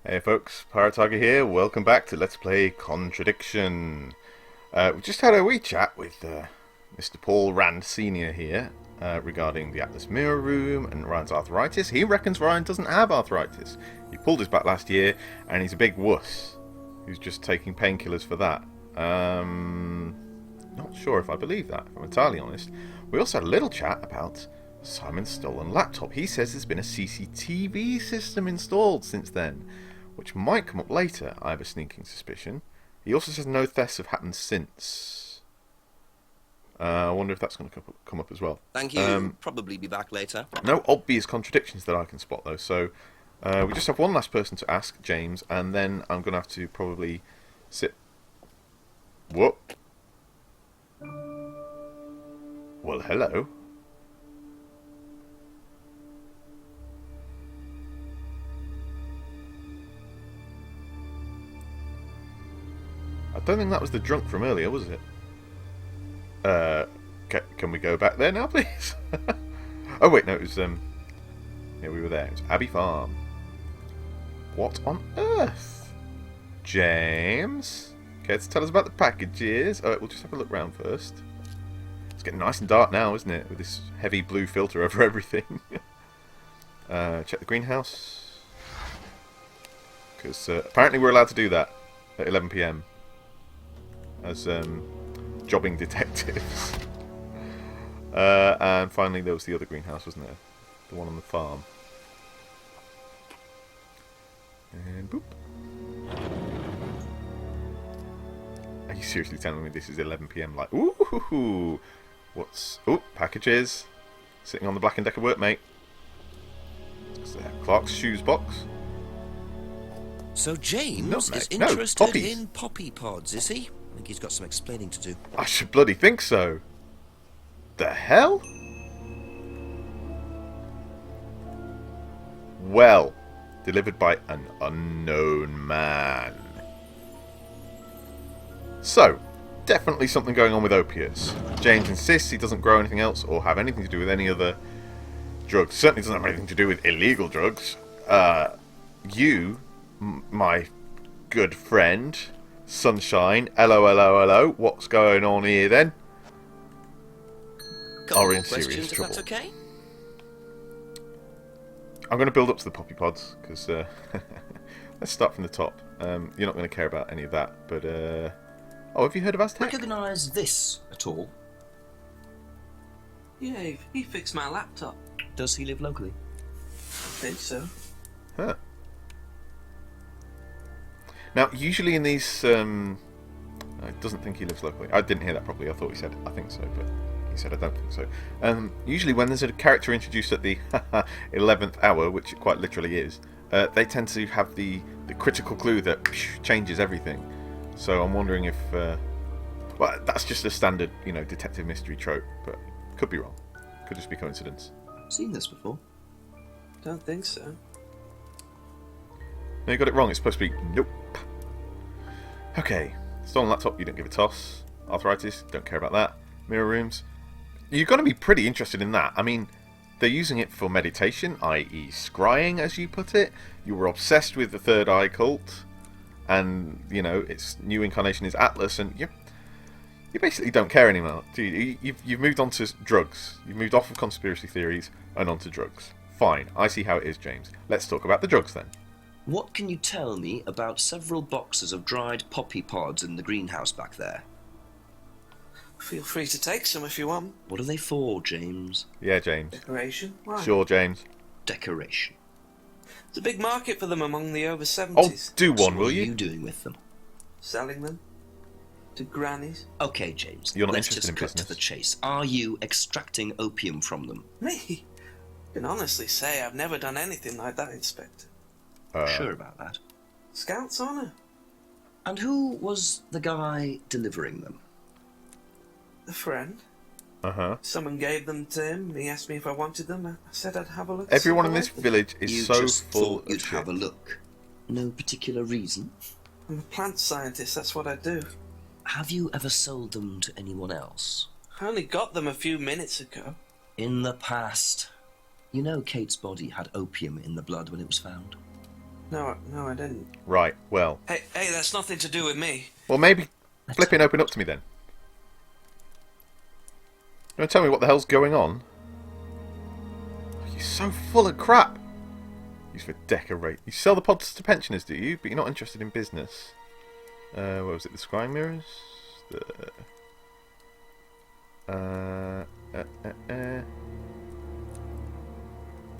Hey folks, Pirate here. Welcome back to Let's Play Contradiction. We just had a wee chat with Mr. Paul Rand Sr. here regarding the Atlas Mirror Room and Ryan's arthritis. He reckons Ryan doesn't have arthritis. He pulled his back last year and he's a big wuss who's just taking painkillers for that. Not sure if I believe that, if I'm entirely honest. We also had a little chat about Simon's stolen laptop. He says there's been a CCTV system installed since then, which might come up later, I have a sneaking suspicion. He also says no thefts have happened since. I wonder if that's going to come up as well. Thank you. Probably be back later. No obvious contradictions that I can spot, though. So we just have one last person to ask, James, and then I'm going to have to probably sit... What? Well, hello. I don't think that was the drunk from earlier, was it? Can we go back there now, please? Oh wait, no, it was yeah, we were there. It was Abbey Farm. What on earth? James? Care to tell us about the packages? We'll just have a look round first. It's getting nice and dark now, isn't it? With this heavy blue filter over everything. Check the greenhouse. Because apparently we're allowed to do that at 11 PM. As jobbing detectives. And finally there was the other greenhouse, wasn't there? The one on the farm. And boop. Are you seriously telling me this is 11 PM? Like, ooh, what's... Oh, packages. Sitting on the Black & Decker workmate. What's there? Clark's shoes box. So James Nutmeg. is interested Poppies. in poppy pods, is he? I think he's got some explaining to do. I should bloody think so. The hell? Well, delivered by an unknown man. So, definitely something going on with opiates. James insists he doesn't grow anything else or have anything to do with any other drugs. Certainly doesn't have anything to do with illegal drugs. You, my good friend, Sunshine, hello, what's going on here then? Couple Are more in serious questions, if trouble. that's okay? I'm going to build up to the poppy pods, because let's start from the top. You're not going to care about any of that, but... Oh, have you heard of Aztec? Recognise this at all? Yeah, he fixed my laptop. Does he live locally? I think so. Huh. Now, usually in these... I doesn't think he lives locally. I didn't hear that properly. I thought he said, I think so, but he said, I don't think so. Usually when there's a character introduced at the 11th hour, which it quite literally is, they tend to have the critical clue that changes everything. So I'm wondering if... well, that's just a standard, detective mystery trope, but could be wrong. Could just be coincidence. Seen this before? Don't think so. No, you got it wrong. It's supposed to be nope. Okay. Stolen laptop, you don't give a toss. Arthritis, don't care about that. Mirror rooms. You're going to be pretty interested in that. I mean, they're using it for meditation, i.e. scrying, as you put it. You were obsessed with the Third Eye cult. And, its new incarnation is Atlas. And you basically don't care anymore. Do you? You've moved on to drugs. You've moved off of conspiracy theories and onto drugs. Fine. I see how it is, James. Let's talk about the drugs then. What can you tell me about several boxes of dried poppy pods in the greenhouse back there? Feel free to take some if you want. What are they for, James? Yeah, James. Decoration? Why? Sure, James. Decoration. There's a big market for them among the over Oh, 70s. do So one, will what are you? you doing with them? Selling them to grannies. Okay, James. You're not let's interested just in cut business? to the chase. Are you extracting opium from them? Me? I can honestly say I've never done anything like that, Inspector. Sure about that. Scout's honour. And who was the guy delivering them? A friend. Uh-huh. Someone gave them to him. He asked me if I wanted them. I said I'd have a look. Everyone in see this if I liked them. village is You so just full thought of you'd shit. have a look. No particular reason? I'm a plant scientist. That's what I do. Have you ever sold them to anyone else? I only got them a few minutes ago. In the past. You know Kate's body had opium in the blood when it was found. No, I didn't. Right, well. Hey, that's nothing to do with me. Well, maybe flipping open up to me then. You want to tell me what the hell's going on? You're so full of crap. Used for decorate. You sell the pods to pensioners, do you? But you're not interested in business. What was it? The scrying mirrors?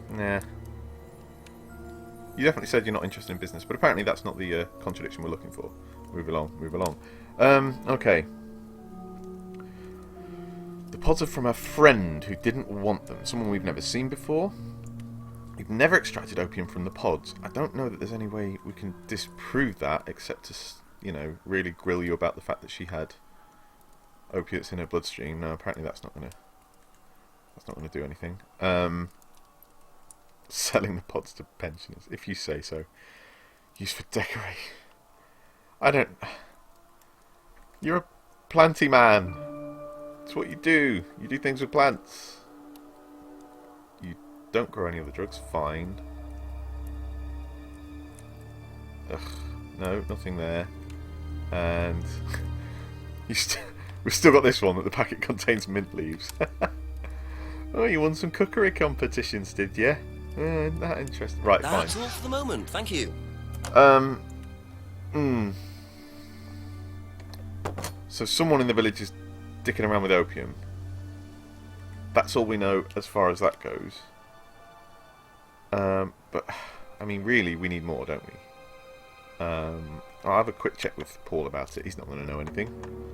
Nah. You definitely said you're not interested in business, but apparently that's not the contradiction we're looking for. Move along, move along. Okay. The pods are from a friend who didn't want them. Someone we've never seen before. We've never extracted opium from the pods. I don't know that there's any way we can disprove that, except to, you know, really grill you about the fact that she had opiates in her bloodstream. No, apparently that's not gonna do anything. Selling the pods to pensioners, if you say so. Used for decorate. I don't... You're a planty man. It's what you do. You do things with plants. You don't grow any other drugs. Fine. Ugh. No, nothing there. And... we've still got this one, that the packet contains mint leaves. Oh, you won some cookery competitions, did you? That interesting. Right, fine. That's all for the moment, thank you. So someone in the village is dicking around with opium. That's all we know as far as that goes. But, I mean, really, we need more, don't we? I'll have a quick check with Paul about it. He's not going to know anything.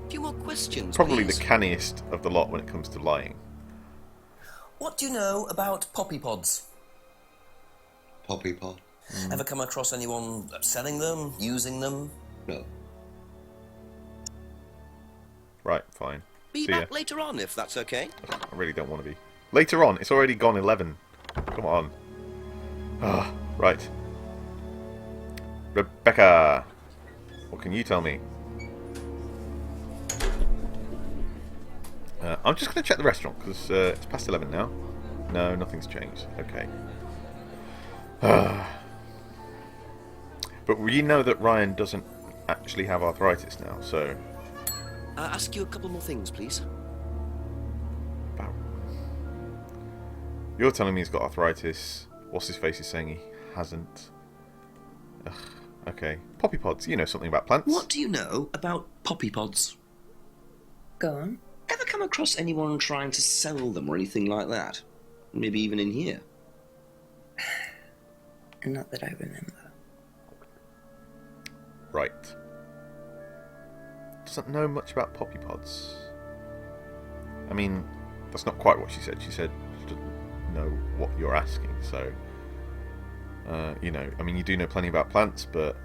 A few more questions, Probably please. the canniest of the lot when it comes to lying. What do you know about poppy pods? Poppy pod? Ever come across anyone selling them, using them? No. Right, fine. Be See ya. back later on, if that's okay. I really don't want to be. Later on, it's already gone 11. Come on. Ah, right. Rebecca, what can you tell me? I'm just going to check the restaurant, because it's past 11 now. No, nothing's changed. Okay. But we know that Ryan doesn't actually have arthritis now, so... Ask you a couple more things, please. About... You're telling me he's got arthritis. What's his face is saying he hasn't. Ugh, okay. Poppy pods, you know something about plants. What do you know about poppy pods? Go on. Ever come across anyone trying to sell them or anything like that? Maybe even in here? Not that I remember. Right. Doesn't know much about poppy pods. I mean, that's not quite what she said. She said she doesn't know what you're asking, so... you know, I mean, you do know plenty about plants, but...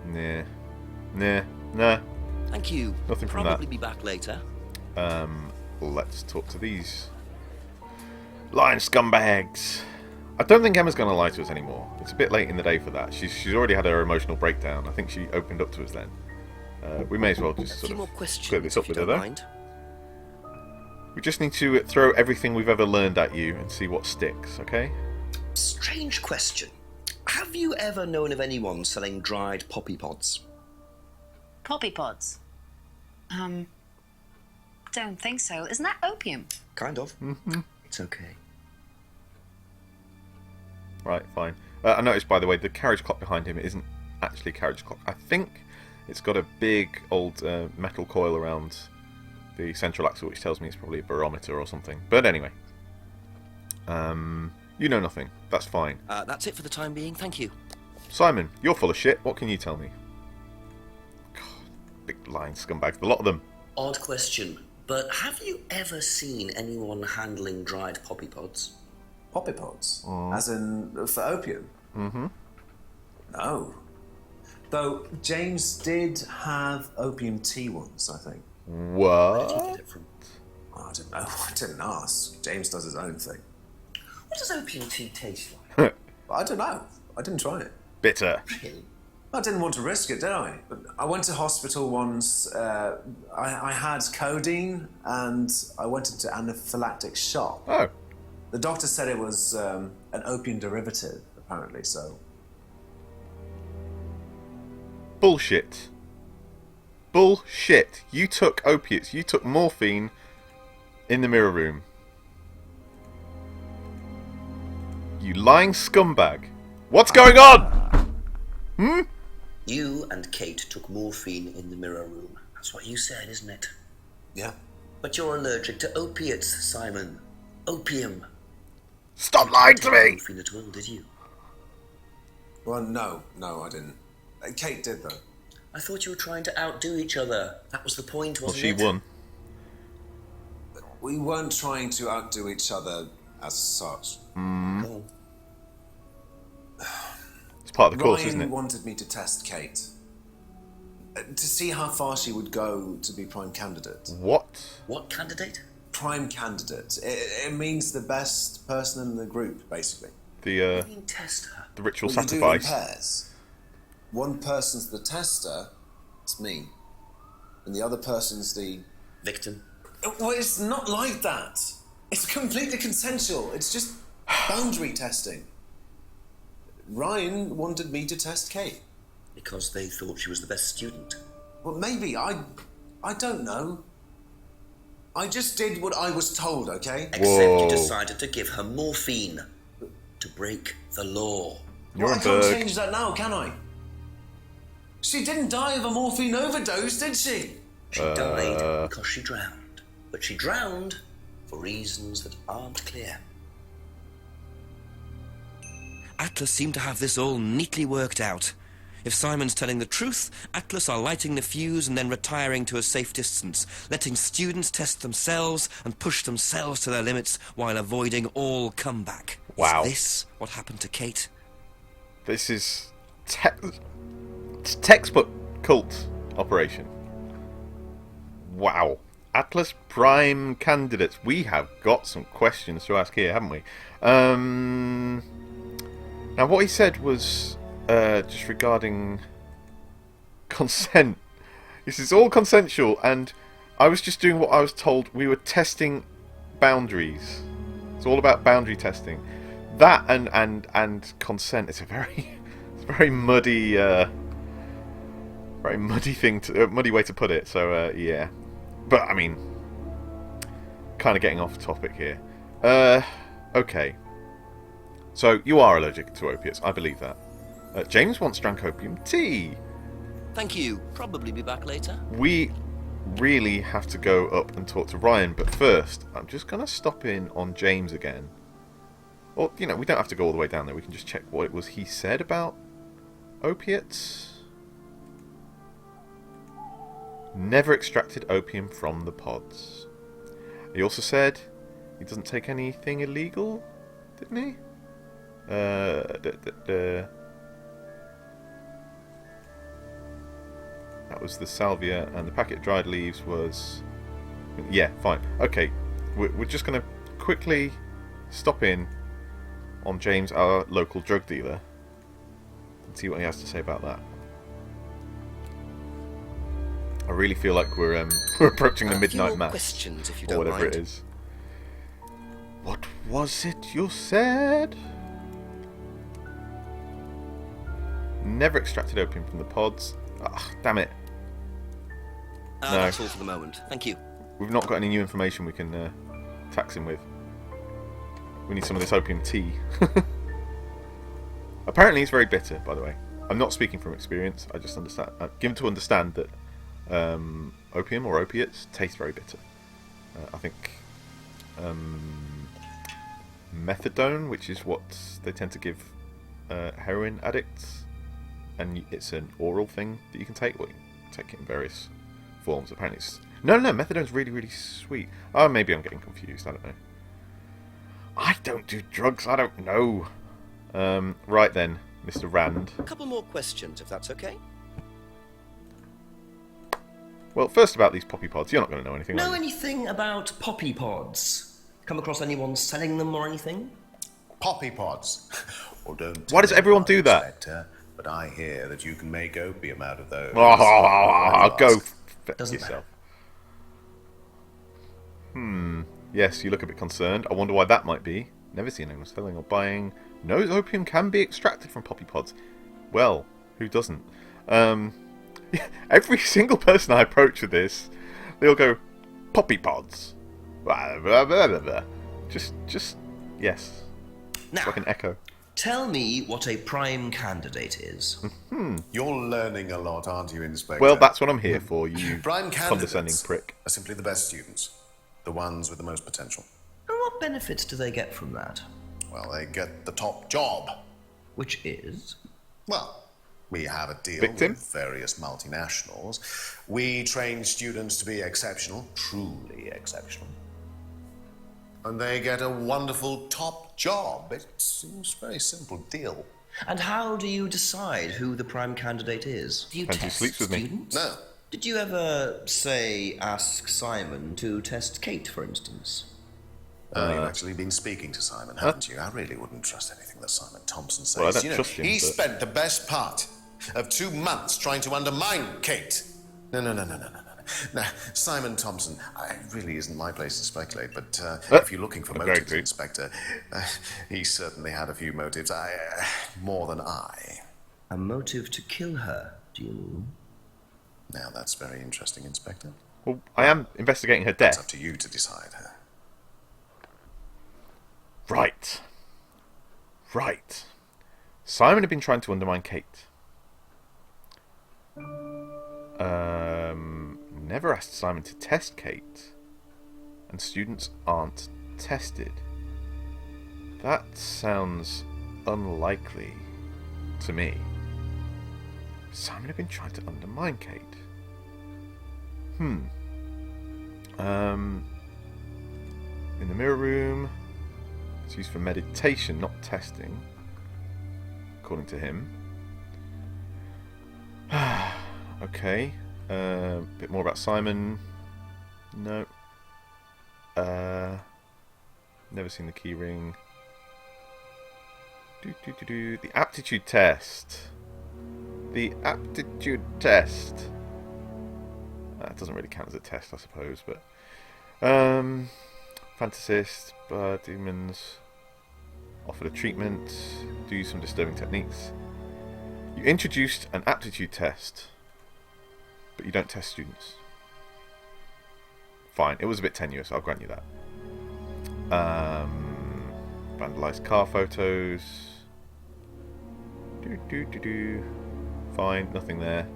Nah. Thank you. Nothing from Probably that. be back later. Let's talk to these lying scumbags. I don't think Emma's going to lie to us anymore. It's a bit late in the day for that. She's already had her emotional breakdown. I think she opened up to us then. We may as well just A sort few more of questions, clear this up if you with her, don't though. mind. We just need to throw everything we've ever learned at you and see what sticks, okay? Strange question. Have you ever known of anyone selling dried poppy pods? Poppy pods? Don't think so. Isn't that opium? Kind of. It's okay. Right, fine. I noticed, by the way, the carriage clock behind him isn't actually a carriage clock. I think it's got a big old metal coil around the central axle, which tells me it's probably a barometer or something. But anyway. You know nothing. That's fine. That's it for the time being, thank you. Simon, you're full of shit. What can you tell me? God, big lying scumbags. A lot of them. Odd question, but have you ever seen anyone handling dried poppy pods? Poppy pods? As in, for opium? Mm-hmm. No. Though, James did have opium tea once, I think. What? Where did you get it from? Oh, I don't know. I didn't ask. James does his own thing. What does opium tea taste like? I don't know. I didn't try it. Bitter. Really? I didn't want to risk it, did I? But I went to hospital once. I had codeine, and I went into anaphylactic shock. Oh. The doctor said it was an opium derivative, apparently, so... Bullshit. Bullshit. You took opiates. You took morphine in the mirror room. You lying scumbag. What's going on? Hmm? You and Kate took morphine in the mirror room. That's what you said, isn't it? Yeah. But you're allergic to opiates, Simon. Opium. Stop lying to me! Morphine at all, did you? Well, no, I didn't. Kate did, though. I thought you were trying to outdo each other. That was the point, Well, wasn't she it? won. We weren't trying to outdo each other as such. Oh. It's part of the course, Ryan isn't it? wanted me to test Kate. To see how far she would go to be prime candidate. What? What candidate? Prime candidate. It means the best person in the group, basically. You The mean test her? ritual Well, you do it in sacrifice. pairs. One person's the tester, it's me, and the other person's the... Victim? Well, it's not like that. It's completely consensual. It's just boundary testing. Ryan wanted me to test Kate. Because they thought she was the best student. Well, maybe. I don't know. I just did what I was told, okay? Except Whoa. you decided to give her morphine. To break the law. Well, I can't Nuremberg. change that now, can I? She didn't die of a morphine overdose, did she? She died because she drowned. But she drowned for reasons that aren't clear. Atlas seemed to have this all neatly worked out. If Simon's telling the truth, Atlas are lighting the fuse and then retiring to a safe distance, letting students test themselves and push themselves to their limits while avoiding all comeback. Wow. Is this what happened to Kate? This is textbook cult operation. Wow. Atlas Prime candidates. We have got some questions to ask here, haven't we? Now, what he said was just regarding consent. This is all consensual, and I was just doing what I was told. We were testing boundaries. It's all about boundary testing. That and consent. It's a very muddy, muddy way to put it. So yeah, but I mean, kind of getting off topic here. Okay. So you are allergic to opiates. I believe that. James once drank opium tea. Thank you. Probably be back later. We really have to go up and talk to Ryan, but first, I'm just going to stop in on James again. Or, you know, we don't have to go all the way down there. We can just check what it was he said about opiates. Never extracted opium from the pods. He also said he doesn't take anything illegal, didn't he? That was the salvia, and the packet of dried leaves was... Yeah, fine. Okay, we're just going to quickly stop in on James, our local drug dealer, and see what he has to say about that. I really feel like we're approaching the A few midnight more mass, questions, if you or don't whatever mind. it is. What was it you said? Never extracted opium from the pods. Ah, damn it. No. That's all for the moment. Thank you. We've not got any new information we can tax him with. We need some of this opium tea. Apparently it's very bitter, by the way. I'm not speaking from experience. I just understand. Given to understand that opium or opiates taste very bitter. I think methadone, which is what they tend to give heroin addicts, and it's an oral thing that you can take. Well, you can take it in various forms. Apparently it's... No, methadone's really, really sweet. Oh, maybe I'm getting confused. I don't know. I don't do drugs. I don't know. Right then, Mr. Rand. A couple more questions, if that's okay. Well, first about these poppy pods. You're not going to know anything. Know are you? anything about poppy pods? Come across anyone selling them or anything? Poppy pods. Well, don't Why does tell me everyone why, do that? Inspector, but I hear that you can make opium out of those. Go f Doesn't yourself. Yes, you look a bit concerned. I wonder why that might be. Never seen anyone selling or buying. Knows opium can be extracted from poppy pods. Well, who doesn't? Every single person I approach with this, they all go, poppy pods. Blah, blah, blah, blah, blah. Just, yes. Now, It's like an echo. tell me what a prime candidate is. You're learning a lot, aren't you, Inspector? Well, that's what I'm here for, you Prime condescending candidates prick. are simply the best students, the ones with the most potential. And what benefits do they get from that? Well, they get the top job. Which is? Well, we have a deal Victim? with various multinationals. We train students to be exceptional, truly exceptional. And they get a wonderful top job. It seems a very simple deal. And how do you decide who the prime candidate is? Do you Depends who test sleeps with me. students? No. Did you ever, say, ask Simon to test Kate, for instance? You've actually been speaking to Simon, haven't you? I really wouldn't trust anything that Simon Thompson says. Well, I don't You know, trust him, he but- spent the best part of 2 months trying to undermine Kate. No. Now, Simon Thompson, it really isn't my place to speculate, but if you're looking for Okay, motives, good. Inspector, he certainly had a few motives. More than I. A motive to kill her, do you mean? Now, that's very interesting, Inspector. Well, I am investigating her It's up death. to you to decide. Right. Simon had been trying to undermine Kate. Never asked Simon to test Kate. And students aren't tested. That sounds unlikely to me. Simon had been trying to undermine Kate. In the mirror room, it's used for meditation, not testing, according to him. Okay. Bit more about Simon. No. Never seen the key ring. The aptitude test. That doesn't really count as a test, I suppose, but fantasist, demons, offered a treatment, do some disturbing techniques. You introduced an aptitude test, but you don't test students. Fine, it was a bit tenuous, I'll grant you that. Vandalized car photos. Fine, nothing there.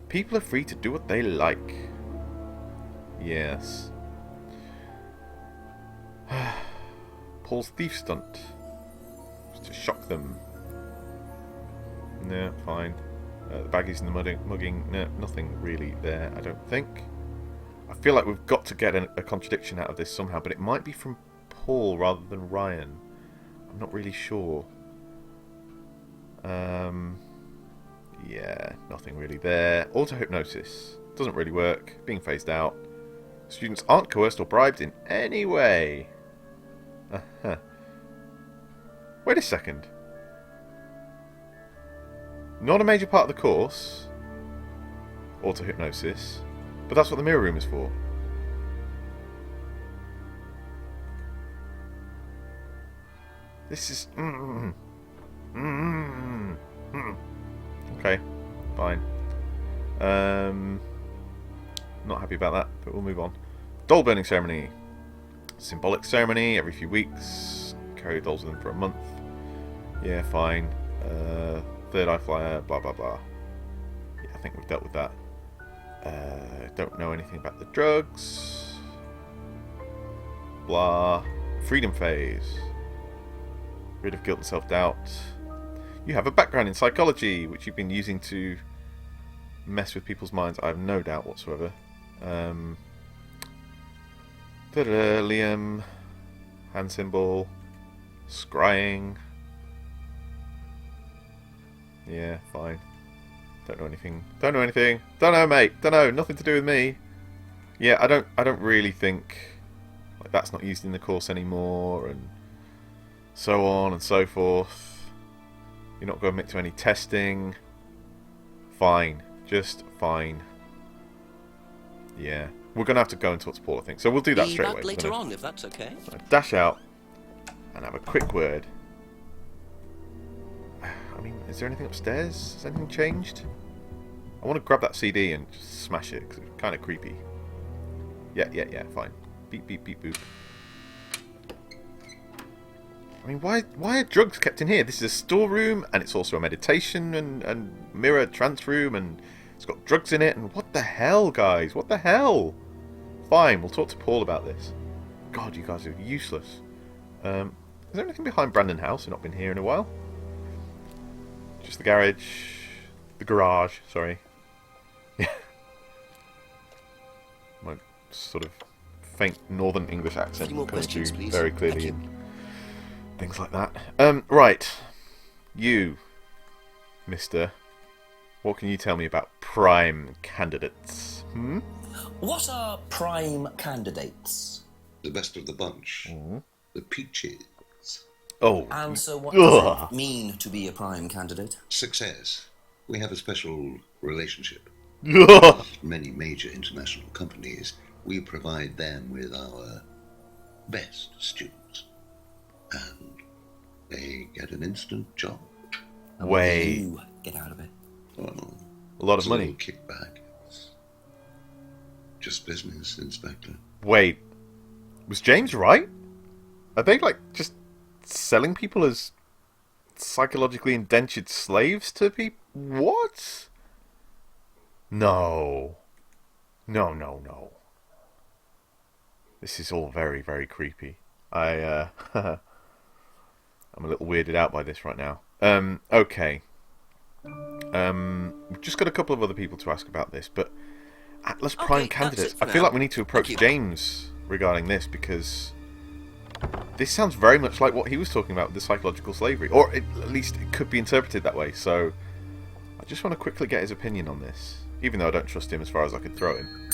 People are free to do what they like. Yes. Paul's thief stunt. Just to shock them. No, fine. The baggies and the mugging. No, nothing really there, I don't think. I feel like we've got to get a contradiction out of this somehow, but it might be from Paul rather than Ryan. I'm not really sure. Yeah, nothing really there. Auto-hypnosis. Doesn't really work. Being phased out. Students aren't coerced or bribed in any way. Wait a second. Not a major part of the course. Auto-hypnosis. But that's what the mirror room is for. This is... Okay, fine. Not happy about that, but we'll move on. Doll burning ceremony. Symbolic ceremony every few weeks. Carry dolls with them for a month. Yeah, fine. Third eye flyer, blah blah blah. Yeah, I think we've dealt with that. Don't know anything about the drugs. Blah. Freedom phase. Rid of guilt and self-doubt. You have a background in psychology, which you've been using to mess with people's minds. I have no doubt whatsoever. Liam, hand symbol, scrying. Yeah, fine. Don't know anything. Don't know anything. Don't know, mate. Don't know. Nothing to do with me. Yeah, I don't really think like that's not used in the course anymore, and so on and so forth. You're not going to admit to any testing. Fine. Just fine. Yeah. We're going to have to go and talk to Paul, I think. So we'll do that Be straight back away. later We're on, if that's okay. gonna dash out and have a quick word. I mean, is there anything upstairs? Has anything changed? I want to grab that CD and just smash it, because it's kind of creepy. Yeah, fine. Beep, beep, beep, boop. I mean, why are drugs kept in here? This is a storeroom, and it's also a meditation and mirror trance room, and it's got drugs in it, and what the hell, guys? What the hell? Fine, we'll talk to Paul about this. God, you guys are useless. Is there anything behind Brandon House? I've not been here in a while. Just the garage. The garage, sorry. Yeah. My sort of faint northern English accent Few more coming questions, through please. very Thank clearly you. and things like that. Right. You, mister. What can you tell me about prime candidates? What are prime candidates? The best of the bunch. The peaches. Oh. And so what does it mean to be a prime candidate? Success. We have a special relationship. Ugh. Many major international companies, we provide them with our best students. And they get an instant job. And what do Way. you get out of it? Well, A lot of it's money. A little kickback. It's just business, Inspector. Wait. Was James right? Are they, like, just selling people as psychologically indentured slaves to people? What? No. No. This is all very, very creepy. I'm a little weirded out by this right now. Okay. We've just got a couple of other people to ask about this, but Atlas Prime Okay, that's candidates. it for I feel now. like we need to approach Thank you. James regarding this, because this sounds very much like what he was talking about with the psychological slavery, or at least it could be interpreted that way. So I just want to quickly get his opinion on this, even though I don't trust him as far as I could throw him.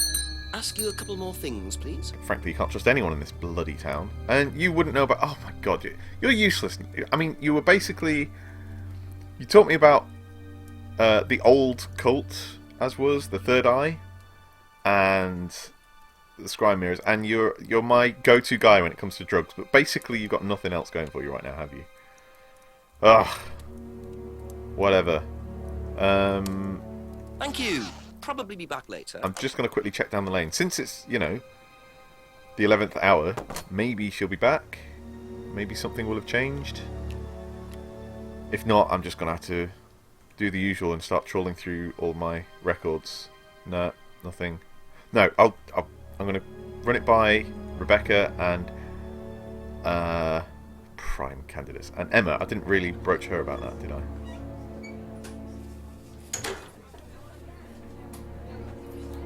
Ask you a couple more things, please. Frankly, you can't trust anyone in this bloody town. And you wouldn't know about... Oh my god, you're useless. I mean, you were basically... You taught me about the old cult, as was, the Third Eye, and the Scry Mirrors, and you're my go-to guy when it comes to drugs, but basically you've got nothing else going for you right now, have you? Ugh. Whatever. Thank you. Probably be back later. I'm just going to quickly check down the lane. Since it's, you know, the 11th hour, maybe she'll be back. Maybe something will have changed. If not, I'm just going to have to do the usual and start trawling through all my records. No, nothing. No, I'm going to run it by Rebecca and prime candidates. And Emma, I didn't really broach her about that, did I?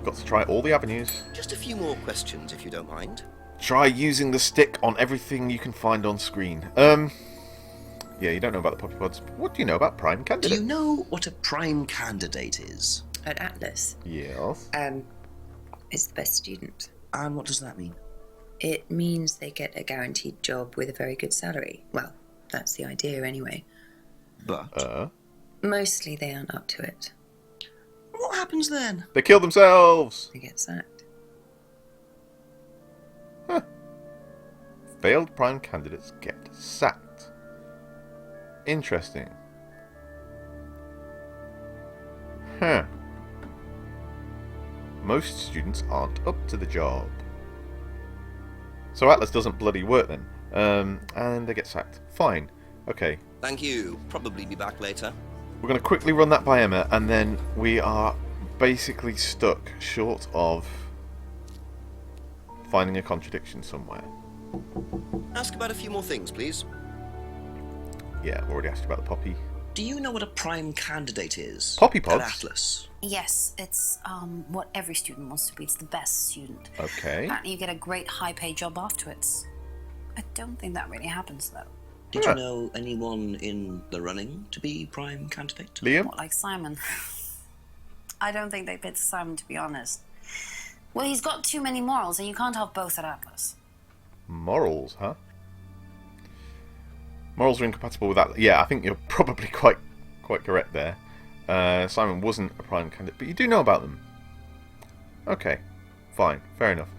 Got to try all the avenues. Just a few more questions, if you don't mind. Try using the stick on everything you can find on screen. Yeah, you don't know about the poppy pods. What do you know about prime Do candidates? you know what a prime candidate is? At Atlas, Yes. is the best student. And what does that mean? It means they get a guaranteed job with a very good salary. Well, that's the idea anyway. But Mostly they aren't up to it. what happens then? They kill themselves! They get sacked. Failed prime candidates get sacked. Interesting. Huh. Most students aren't up to the job. So Atlas doesn't bloody work then. And they get sacked. Fine. Okay. Thank you. Probably be back later. We're going to quickly run that by Emma, and then we are basically stuck short of finding a contradiction somewhere. Ask about a few more things, please. Yeah, I've already asked you about the poppy. Do you know what a prime candidate is? Poppy At pods? Atlas. Yes, it's what every student wants to be. It's the best student. Okay. Apparently you get a great high-paid job afterwards. I don't think that really happens, though. Did you know anyone in the running to be prime candidate? Liam? What, like Simon? I don't think they picked Simon, to be honest. Well, he's got too many morals, and you can't have both at Atlas. Morals, huh? Morals are incompatible with that. Yeah, I think you're probably quite correct there. Simon wasn't a prime candidate, but you do know about them. Okay. Fine, fair enough.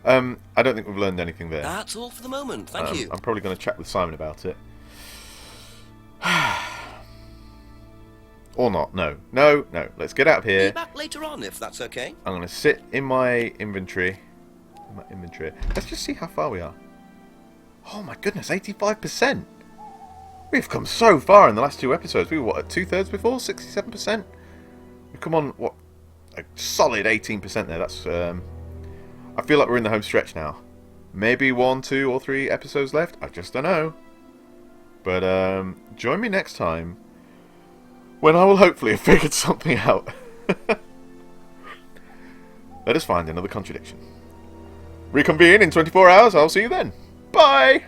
I don't think we've learned anything there. That's all for the moment. Thank you. I'm probably going to chat with Simon about it. Or not. No. Let's get out of here. Be back later on, if that's okay. I'm going to sit in my inventory. Let's just see how far we are. Oh my goodness, 85%. We've come so far in the last 2 episodes. We were, what, at 2/3 before? 67%? We've come on, what, a solid 18% there. That's, I feel like we're in the home stretch now. Maybe 1, 2, or 3 episodes left. I just don't know. But, join me next time, when I will hopefully have figured something out. Let us find another contradiction. Reconvene in 24 hours. I'll see you then. Bye!